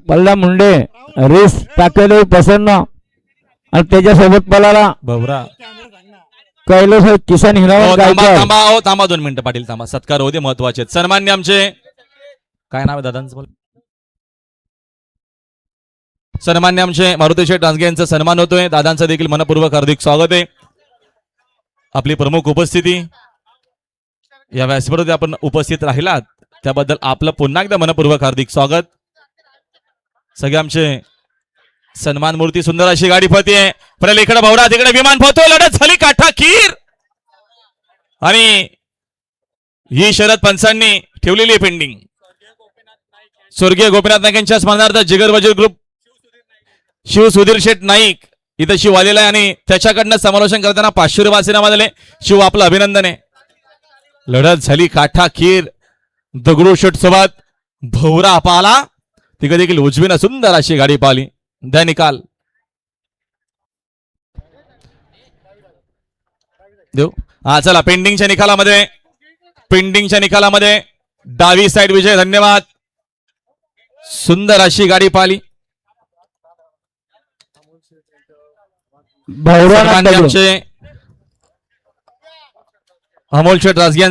पल्ला मुंडे रेस टाकेले प्रसन्न आणि त्याच्यासोबत पलाला भवरा कैलास किसन हिरावण गायकवाड. थांबा 2 मिनिटं पाटील थांबा. सत्कार होते महत्वाचे. सन्मान्य आमचे काय नाव आहे दादांचं बोल. सन्मान्य आमचे मारुती शेठ रांजगे यांचा सन्मान होतोय. दादांचं देखील मनपूर्वक हार्दिक स्वागत आहे. आपली प्रमुख उपस्थिती या व्यासपीठावर आपण उपस्थित राहिलात त्याबद्दल आपलं पुन्हा एकदा मनपूर्वक हार्दिक स्वागत. सगळे आमचे सन्मान मूर्ती सुंदर अशी गाडी पळते आहे. परत इकडे भवरा तिकडे विमान पोहतोय. लढत झाली काठाकीर आणि ही शरद पंचांनी ठेवलेली आहे पेंडिंग. स्वर्गीय गोपीनाथ नाईक यांच्या स्मरणार्थ जिगर वजीर ग्रुप शिव सुधीर शेठ नाईक इथं शिव आलेला आहे आणि त्याच्याकडनं समालोचन करताना 500 रुपये असे नाव आलेले. शिव आपलं अभिनंदन आहे. लढत झाली काठाकीर. दगडू शेठ सोबत भवरा पाला तिकडे देखील उजवीनं सुंदर अशी गाडी पाहिली. द्या निकाल देऊ. हा चला पेंडिंगच्या निकालामध्ये डावी साइड विजय. धन्यवाद. सुंदर अशी गाडी पाहिली. भैरवनाथ आमचे अमोल शेठ राजगे